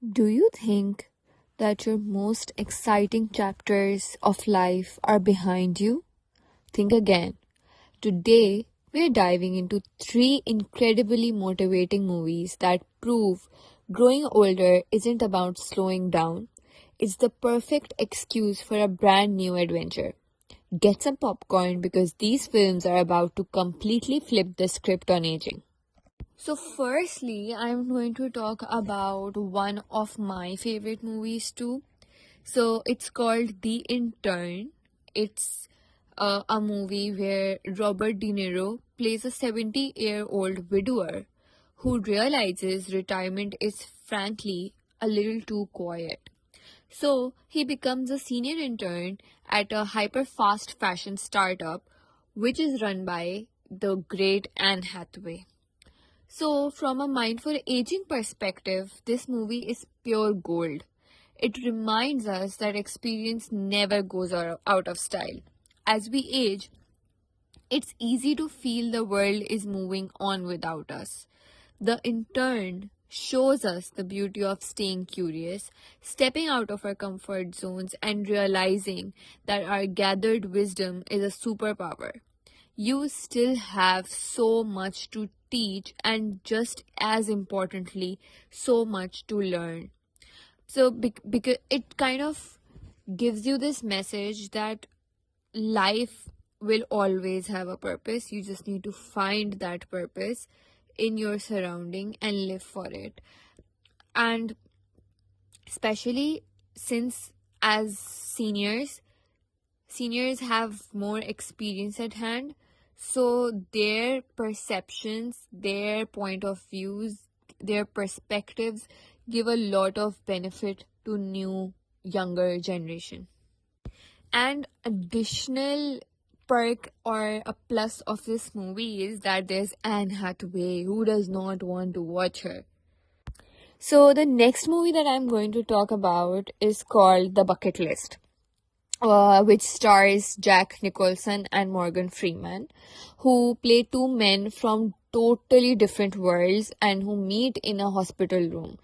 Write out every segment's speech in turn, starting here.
Do you think that your most exciting chapters of life are behind you? Think again. Today, we're diving into three incredibly motivating movies that prove growing older isn't about slowing down. It's the perfect excuse for a brand new adventure. Get some popcorn because these films are about to completely flip the script on aging. So, firstly, I'm going to talk about one of my favorite movies too. So, it's called The Intern. It's a movie where Robert De Niro plays a 70-year-old widower who realizes retirement is frankly a little too quiet. So, he becomes a senior intern at a hyper fast fashion startup, which is run by the great Anne Hathaway. So, from a mindful aging perspective, this movie is pure gold. It reminds us that experience never goes out of style. As we age, it's easy to feel the world is moving on without us. The intern shows us the beauty of staying curious, stepping out of our comfort zones, and realizing that our gathered wisdom is a superpower. You still have so much to teach, and just as importantly, so much to learn. So, because it kind of gives you this message that life will always have a purpose. You just need to find that purpose in your surrounding and live for it. And especially since as seniors have more experience at hand, so their perceptions, their point of views, their perspectives give a lot of benefit to new younger generation. And additional perk or a plus of this movie is that there's Anne Hathaway. Who does not want to watch her? So the next movie that I'm going to talk about is called The Bucket List, which stars Jack Nicholson and Morgan Freeman, who play two men from totally different worlds and who meet in a hospital room.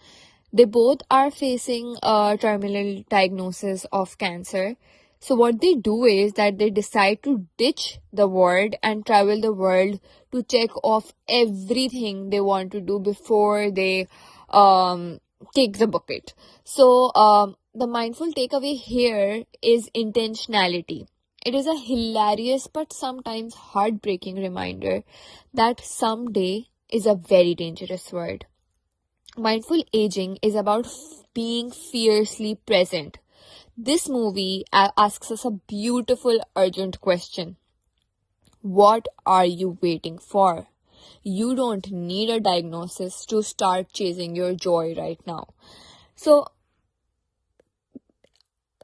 They both are facing a terminal diagnosis of cancer. So, what they do is that they decide to ditch the world and travel the world to check off everything they want to do before they um, take the bucket. So, the mindful takeaway here is intentionality. It is a hilarious but sometimes heartbreaking reminder that someday is a very dangerous word. Mindful aging is about being fiercely present. This movie asks us a beautiful, urgent question. What are you waiting for? You don't need a diagnosis to start chasing your joy right now. So,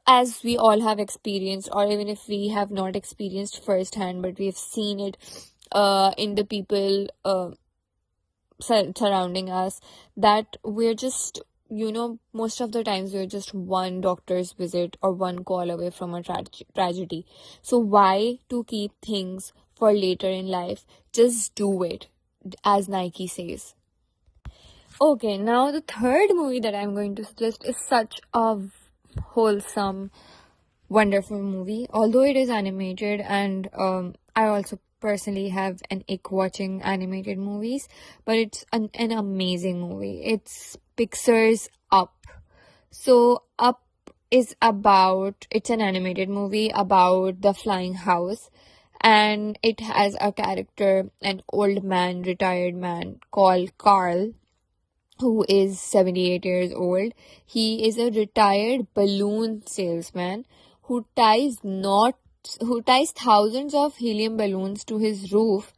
as we all have experienced, or even if we have not experienced firsthand, but we've seen it in the people surrounding us, that we're just, most of the times we're just one doctor's visit or one call away from a tragedy. So why to keep things for later in life? Just do it, as Nike says. Okay, now the third movie that I'm going to suggest is such a wholesome, wonderful movie. Although it is animated, and I also personally have an ick watching animated movies, but it's an amazing movie. It's Pixar's Up. So Up it's an animated movie about the flying house, and it has a character, an old man, retired man called Carl, who is 78 years old. He is a retired balloon salesman who who ties thousands of helium balloons to his roof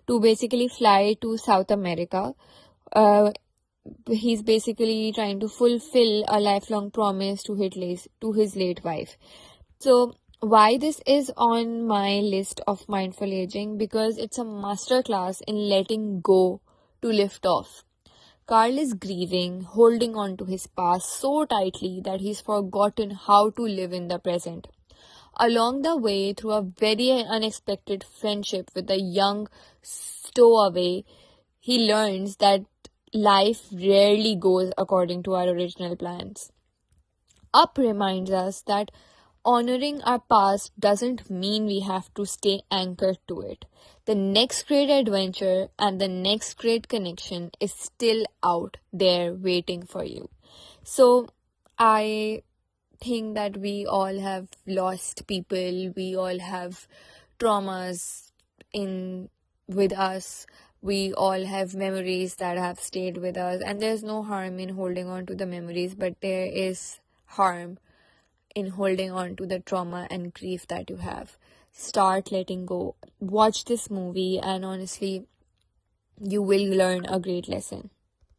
to basically fly to South America. Uh, he's basically trying to fulfill a lifelong promise to his late wife. So why this is on my list of mindful aging? Because it's a masterclass in letting go to lift off. Carl is grieving, holding on to his past so tightly that he's forgotten how to live in the present. Along the way, through a very unexpected friendship with a young stowaway, he learns that life rarely goes according to our original plans. Up reminds us that honoring our past doesn't mean we have to stay anchored to it. The next great adventure and the next great connection is still out there waiting for you. So, I think that we all have lost people, we all have traumas in with us, we all have memories that have stayed with us, and there's no harm in holding on to the memories, but there is harm in holding on to the trauma and grief that you have. Start letting go. Watch this movie, and honestly, you will learn a great lesson.